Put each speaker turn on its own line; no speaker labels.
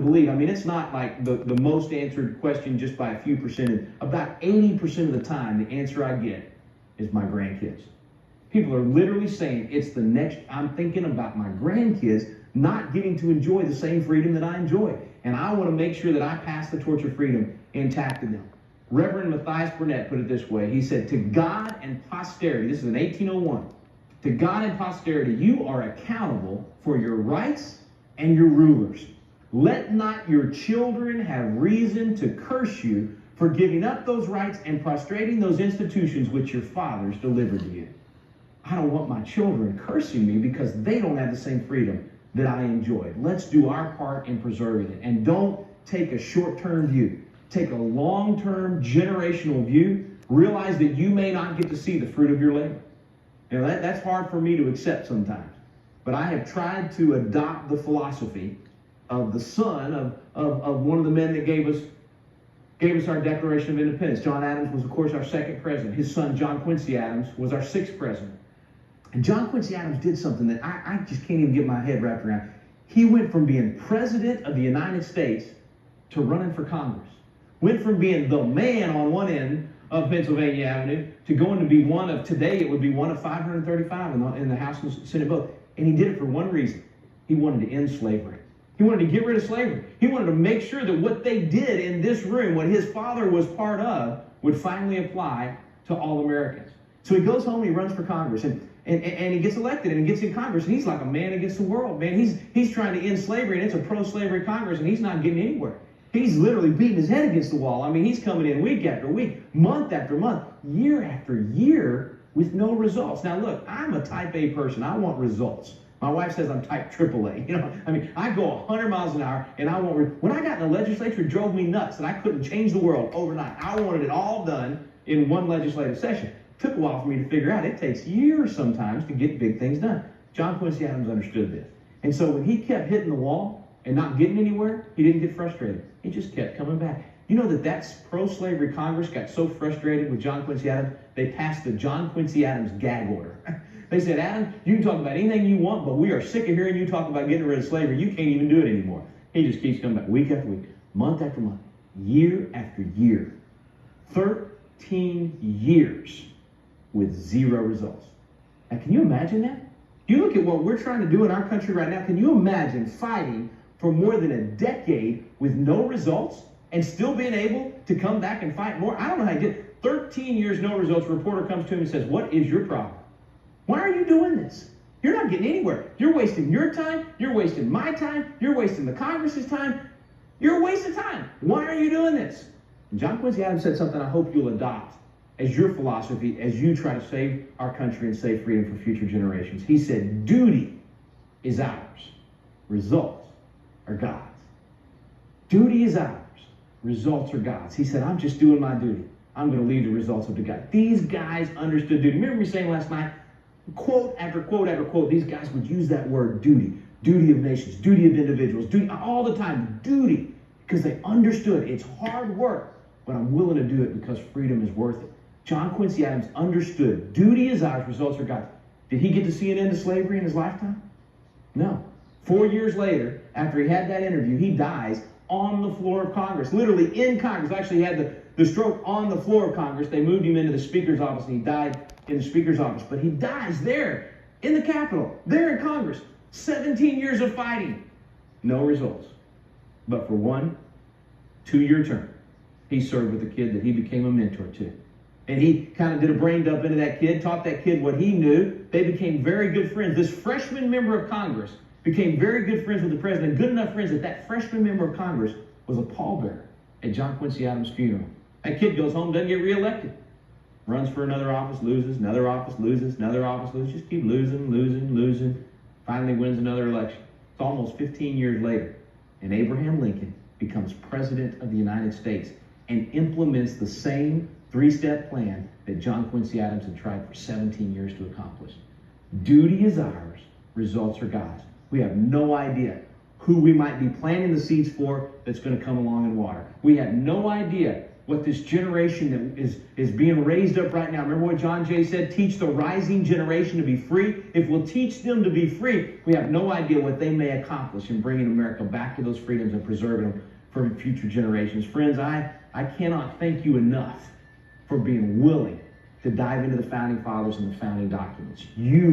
believe, I mean, it's not like the most answered question just by a few percentage. About 80% of the time, the answer I get is my grandkids. People are literally saying, it's the next, I'm thinking about my grandkids not getting to enjoy the same freedom that I enjoy. And I want to make sure that I pass the torch of freedom intact to them. Reverend Matthias Burnett put it this way. He said, to God and posterity, this is in 1801, to God and posterity, you are accountable for your rights and your rulers. Let not your children have reason to curse you for giving up those rights and prostrating those institutions which your fathers delivered to you. I don't want my children cursing me because they don't have the same freedom that I enjoyed. Let's do our part in preserving it. And don't take a short-term view. Take a long-term, generational view. Realize that you may not get to see the fruit of your labor. You know, that's hard for me to accept sometimes. But I have tried to adopt the philosophy of the son of one of the men that gave us our Declaration of Independence. John Adams was, of course, our second president. His son, John Quincy Adams, was our sixth president. And John Quincy Adams did something that I just can't even get my head wrapped around. He went from being president of the United States to running for Congress. Went from being the man on one end of Pennsylvania Avenue to going to be one of, today it would be one of 535 in the House and Senate both. And he did it for one reason. He wanted to end slavery. He wanted to get rid of slavery. He wanted to make sure that what they did in this room, what his father was part of, would finally apply to all Americans. So he goes home, he runs for Congress, and he gets elected, and he gets in Congress, and he's like a man against the world, man. He's trying to end slavery, and it's a pro-slavery Congress, and he's not getting anywhere. He's literally beating his head against the wall. I mean, he's coming in week after week, month after month, year after year with no results. Now, look, I'm a type A person. I want results. My wife says I'm type AAA. You know, I mean, I go 100 miles an hour, and I want. When I got in the legislature, it drove me nuts that I couldn't change the world overnight. I wanted it all done in one legislative session. It took a while for me to figure out. It takes years sometimes to get big things done. John Quincy Adams understood this. And so when he kept hitting the wall and not getting anywhere, he didn't get frustrated. He just kept coming back. You know that's pro-slavery Congress got so frustrated with John Quincy Adams, they passed the John Quincy Adams gag order. They said, Adam, you can talk about anything you want, but we are sick of hearing you talk about getting rid of slavery. You can't even do it anymore. He just keeps coming back week after week, month after month, year after year. 13 years with zero results. Now, can you imagine that? You look at what we're trying to do in our country right now. Can you imagine fighting for more than a decade with no results and still being able to come back and fight more? I don't know how you did it. 13 years, no results. A reporter comes to him and says, what is your problem? Why are you doing this? You're not getting anywhere. You're wasting your time. You're wasting my time. You're wasting the Congress's time. You're a waste of time. Why are you doing this? And John Quincy Adams said something I hope you'll adopt as your philosophy as you try to save our country and save freedom for future generations. He said, duty is ours. Results are God's. Duty is ours. Results are God's. He said, I'm just doing my duty. I'm going to leave the results up to God. These guys understood duty. Remember me saying last night, quote after quote after quote, these guys would use that word duty. Duty of nations, duty of individuals, duty, all the time, duty, because they understood it's hard work, but I'm willing to do it because freedom is worth it. John Quincy Adams understood duty is ours, results are God's. Did he get to see an end to slavery in his lifetime? No. 4 years later, after he had that interview, he dies on the floor of Congress, literally in Congress. Actually, he had the stroke on the floor of Congress. They moved him into the Speaker's office, and he died in the Speaker's office. But he dies there in the Capitol, there in Congress. 17 years of fighting, no results. But for 1 2-year term, he served with a kid that he became a mentor to. And he kind of did a brain dump into that kid, taught that kid what he knew. They became very good friends. This freshman member of Congress became very good friends with the president, good enough friends that that freshman member of Congress was a pallbearer at John Quincy Adams' funeral. That kid goes home, doesn't get reelected. Runs for another office, loses, another office, loses, another office, loses. Just keep losing. Finally wins another election. It's almost 15 years later. And Abraham Lincoln becomes president of the United States and implements the same 3-step plan that John Quincy Adams had tried for 17 years to accomplish. Duty is ours, results are God's. We have no idea who we might be planting the seeds for that's going to come along and water. We have no idea what this generation that is being raised up right now. Remember what John Jay said? Teach the rising generation to be free. If we'll teach them to be free, we have no idea what they may accomplish in bringing America back to those freedoms and preserving them for future generations. Friends, I cannot thank you enough for being willing to dive into the Founding Fathers and the founding documents. You